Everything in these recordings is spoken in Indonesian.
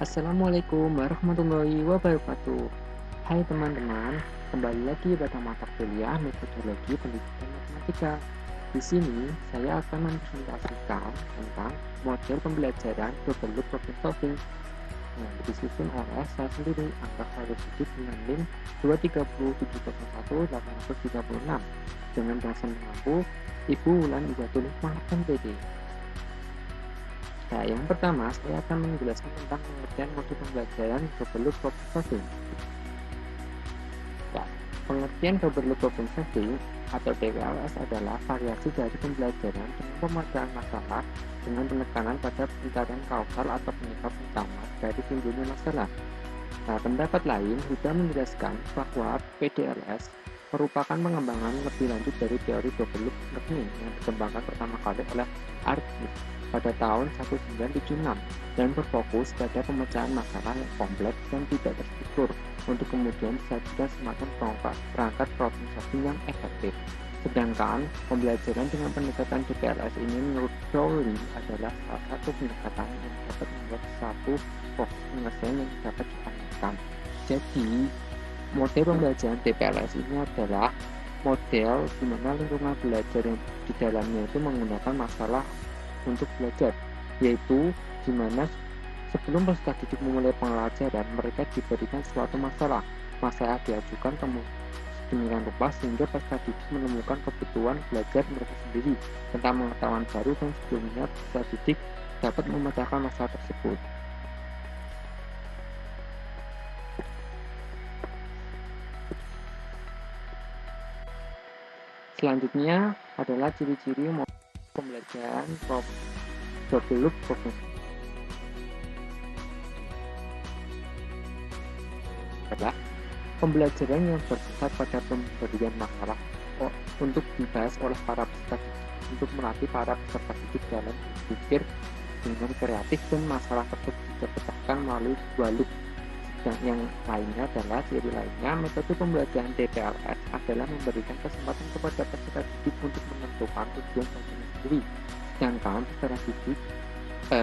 Assalamualaikum warahmatullahi wabarakatuh. Hai teman-teman, kembali lagi pada mata kuliah metodologi pendidikan matematika. Di sini saya akan mempresentasikan tentang model pembelajaran berbentuk problem solving yang disusun oleh saya sendiri, Angga Khairul Siddiq dengan NIM 230701836 dengan dosen mengaku Ibu Wulan Izatul Hikmah MPD. Nah, yang pertama, saya akan menjelaskan tentang pengertian modul pembelajaran berbentuk problem solving. Ya, pengertian berbentuk problem solving atau DWLS adalah variasi dari pembelajaran dengan pemecahan masalah dengan penekanan pada pencarian kausal atau penyebab utama dari timbulnya masalah. Nah, pendapat lain sudah menjelaskan bahwa PDLS merupakan pengembangan lebih lanjut dari teori berbentuk learning yang dikembangkan pertama kali oleh Archive pada tahun 1976 dan berfokus pada pemecahan masalah yang kompleks dan tidak terstruktur untuk kemudian disajikan semacam perangkat problem solving yang efektif. Sedangkan pembelajaran dengan pendekatan DPLS ini menurut Crowley adalah salah satu pendekatan yang dapat membuat satu proses penyelesaian yang dapat diandalkan. Jadi, model pembelajaran DPLS ini adalah model di mana lingkungan belajar yang di dalamnya itu menggunakan masalah untuk belajar, yaitu di mana sebelum peserta didik memulai pembelajaran, mereka diberikan suatu masalah diajukan sedemikian rupa sehingga peserta didik menemukan kebutuhan belajar mereka sendiri tentang pengetahuan baru dan sebelumnya peserta didik dapat memecahkan masalah tersebut. Selanjutnya adalah ciri-ciri pembelajaran berbentuk problem adalah pembelajaran yang bersifat pada pemberian masalah untuk dibahas oleh para peserta didik untuk melatih para peserta didik dalam berpikir dengan kreatif dan masalah tersebut dipecahkan melalui dua loop. Dan yang lainnya adalah ciri lainnya, metode pembelajaran DPLS adalah memberikan kesempatan kepada peserta didik untuk menentukan tujuan belajarnya sendiri. Sedangkan peserta didik,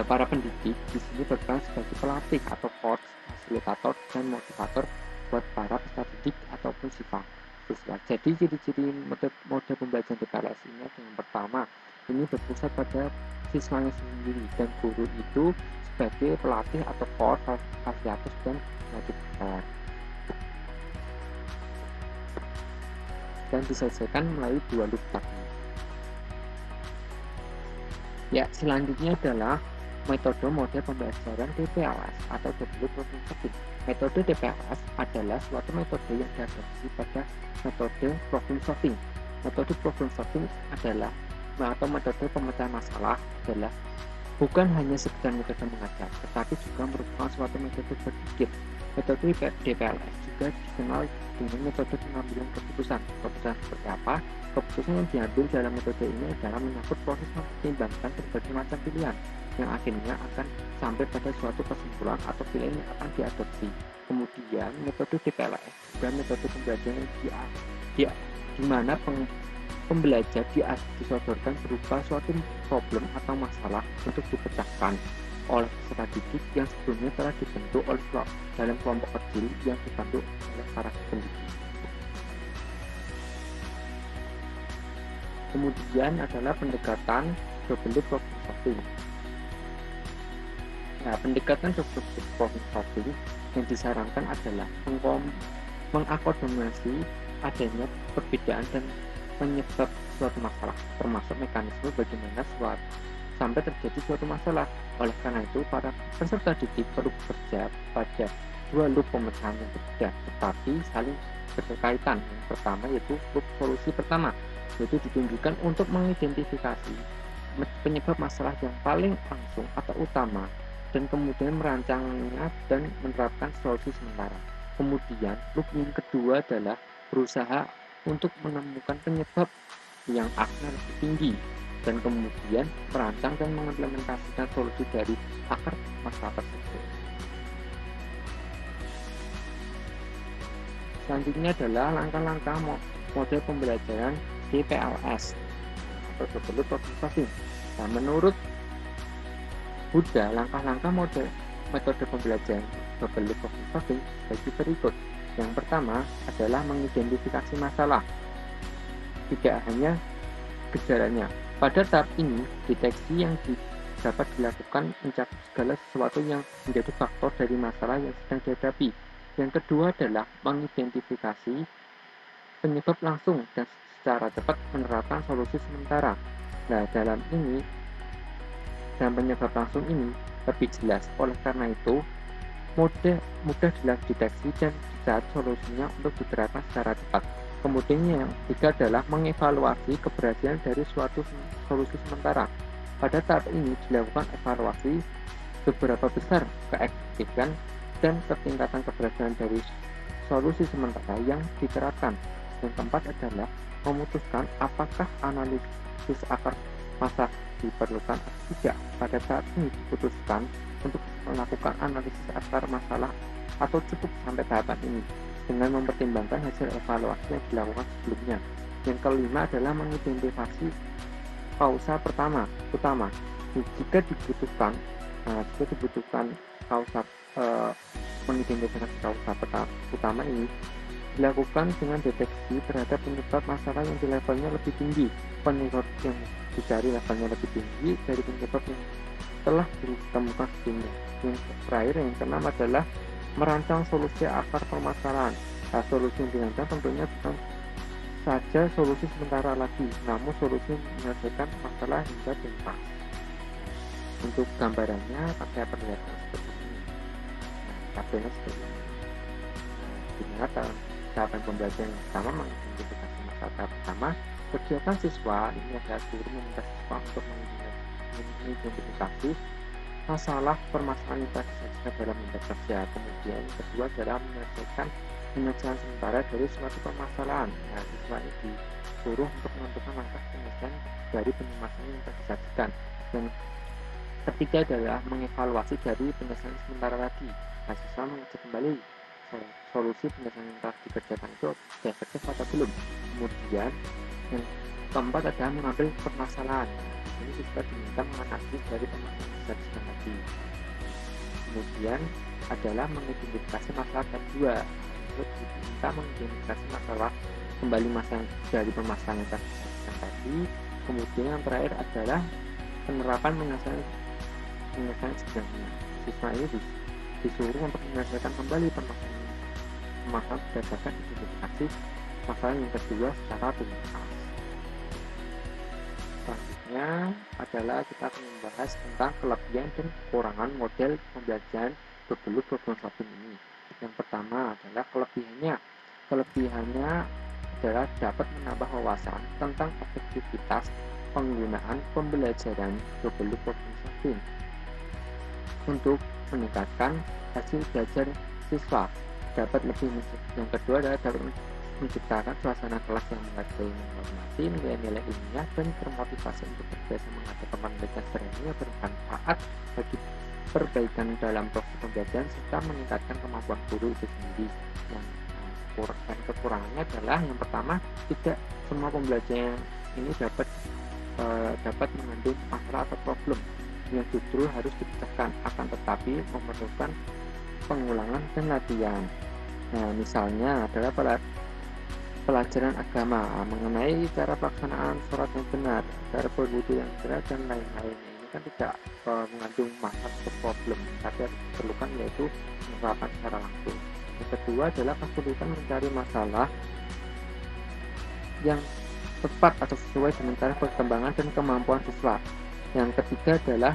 para pendidik di sini berperan sebagai pelatih atau coach, fasilitator, dan motivator buat para peserta didik ataupun siswa. Jadi ciri-ciri mode pembelajaran DPLS ini yang pertama, ini berpusat pada siswanya sendiri dan guru itu sebagai pelatih atau coach, fasilitator, dan motivator. Dan diselesaikan melalui dua loop tadi. Ya, selanjutnya adalah metode model pembelajaran DPLS atau berbentuk problem solving. Metode DPLS adalah suatu metode yang diadopsi pada metode problem solving. Metode problem solving adalah atau metode pemecahan masalah adalah bukan hanya sekedar metode mengajar, tetapi juga merupakan suatu metode berpikir. Metode DPLS juga dikenal dengan metode pengambilan keputusan. Keputusan seperti apa? Keputusan yang diambil dalam metode ini adalah menyangkut proses mempertimbangkan berbagai macam pilihan yang akhirnya akan sampai pada suatu kesimpulan atau pilihan yang akan diadopsi. Kemudian metode DPLS juga metode pembelajaran di mana pembelajar disodorkan berupa suatu problem atau masalah untuk dipecahkan oleh peserta didik yang sebelumnya telah dibentuk oleh dalam kelompok kecil yang dibantu oleh para pendidik. Kemudian adalah pendekatan berbentuk problem solving. Nah, pendekatan berbentuk problem solving yang disarankan adalah mengakomodasi adanya perbedaan dan penyebab suatu masalah, termasuk mekanisme bagaimana sampai terjadi suatu masalah. Oleh karena itu, para peserta didik perlu bekerja pada dua loop pemecahan yang berbeda, tetapi saling berkaitan. Yang pertama yaitu loop solusi pertama, yaitu ditunjukkan untuk mengidentifikasi penyebab masalah yang paling langsung atau utama, dan kemudian merancangnya dan menerapkan solusi sementara. Kemudian loop yang kedua adalah berusaha untuk menemukan penyebab yang akhirnya lebih tinggi dan kemudian merancang dan mengimplementasikan solusi dari akar masalah tersebut. Selanjutnya adalah langkah-langkah model pembelajaran DPLS atau berbentuk problem solving. Nah, menurut Buddha, langkah-langkah model metode pembelajaran berbentuk problem solving sebagai berikut. Yang pertama adalah mengidentifikasi masalah, tidak hanya gejalanya. Pada tahap ini, deteksi yang dapat dilakukan mencakup segala sesuatu yang menjadi faktor dari masalah yang sedang dihadapi. Yang kedua adalah mengidentifikasi penyebab langsung dan secara cepat menerapkan solusi sementara. Nah, dalam penyebab langsung ini lebih jelas. Oleh karena itu, mudah dideteksi dan dicari solusinya untuk diterapkan secara cepat. Kemudian yang ketiga adalah mengevaluasi keberhasilan dari suatu solusi sementara. Pada tahap ini dilakukan evaluasi seberapa besar keefektifan dan ketingkatan keberhasilan dari solusi sementara yang diterapkan. Yang keempat adalah memutuskan apakah analisis akar masalah diperlukan atau tidak. Pada tahap ini diputuskan untuk melakukan analisis akar masalah atau cukup sampai tahapan ini dengan mempertimbangkan hasil evaluasi yang dilakukan sebelumnya. Yang kelima adalah mengidentifikasi kausa utama. Jika dibutuhkan mengidentifikasi kausa utama ini dilakukan dengan deteksi terhadap penyebab masalah yang di levelnya lebih tinggi. Penyebab yang dicari levelnya lebih tinggi dari penyebab yang telah ditemukan sebelumnya. Yang terakhir, yang keenam adalah merancang solusi akar permasalahan. Nah, solusi yang dirancang tentunya bukan saja solusi sementara lagi, namun solusi menyelesaikan masalah hingga tuntas. Untuk gambarannya pakai perlihatkan seperti ini. Tabelnya seperti ini. Dimana tahapan pembelajaran yang pertama mengidentifikasi masalah tahap pertama, kegiatan siswa ini adalah guru meminta siswa untuk mengidentifikasi masalah permasalahan yang disajikan dalam unit kerja. Kemudian yang kedua adalah menyelesaikan penyelesaian sementara dari suatu permasalahan. Nah, siswa ini disuruh untuk menentukan langkah penyelesaian dari permasalahan yang disajikan. Dan ketiga adalah mengevaluasi dari penyelesaian sementara tadi. Nah, siswa mengecek kembali solusi penyelesaian yang telah dikerjakan itu efektif atau belum. Kemudian yang keempat adalah mengambil permasalahan. Ini siswa diminta menganalisis dari permasalahan yang disajikan tadi. Kemudian adalah mengidentifikasi masalah kedua. Diminta mengidentifikasi masalah kembali masalah dari permasalahan yang disajikan tadi. Kemudian yang terakhir adalah penerapan penyelesaian sebenarnya. Siswa ini disuruh untuk menyelesaikan kembali permasalahan berdasarkan identifikasi masalah yang kedua secara tuntas. Selanjutnya adalah kita akan membahas tentang kelebihan dan kekurangan model pembelajaran bergelut problem solving ini. Yang pertama adalah kelebihannya. Kelebihannya adalah dapat menambah wawasan tentang efektivitas penggunaan pembelajaran bergelut problem solving untuk meningkatkan hasil belajar siswa. Yang kedua adalah dapat menciptakan suasana kelas yang menghargai menghormati nilai-nilai ilmiah dan termotivasi untuk terbiasa mengadakan penelitian sebenarnya bermanfaat bagi perbaikan dalam proses pembelajaran serta meningkatkan kemampuan guru itu sendiri. Dan kekurangannya adalah yang pertama, tidak semua pembelajaran ini dapat mengandung masalah atau problem yang justru harus dipecahkan, akan tetapi memerlukan pengulangan dan latihan. Nah, misalnya adalah pelajaran agama mengenai cara pelaksanaan sholat yang benar, cara berwudu yang benar, dan lain-lain. Ini kan tidak mengandung masalah atau problem, tapi yang diperlukan yaitu penerapan secara langsung. Yang kedua adalah kesulitan mencari masalah yang tepat atau sesuai dengan cara perkembangan dan kemampuan siswa. Yang ketiga adalah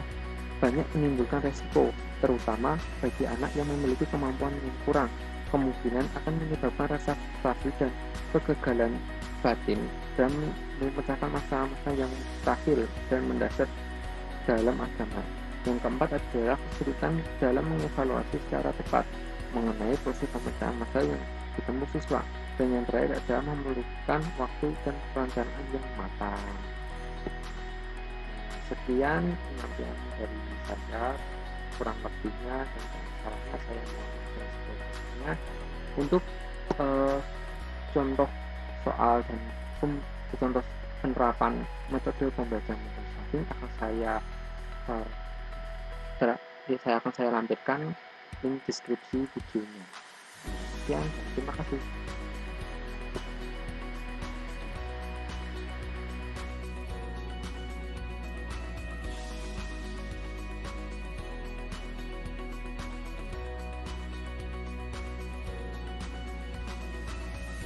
banyak menimbulkan resiko, terutama bagi anak yang memiliki kemampuan yang kurang. Kemungkinan akan menyebabkan rasa frustasi dan kegagalan batin dan memecahkan masalah-masalah yang mustahil dan mendasar dalam agama. Yang keempat adalah kesulitan dalam mengevaluasi secara tepat mengenai proses pemecahan masalah yang ditemui siswa. Dan yang terakhir adalah memerlukan waktu dan perencanaan yang matang. Sekian penampilan dari saya, kurang lebihnya dan salahnya saya mohon sebelumnya. Untuk contoh soal dan contoh penerapan metode pembelajaran problem solving akan saya saya akan lampirkan link deskripsi videonya. Sekian, terima kasih.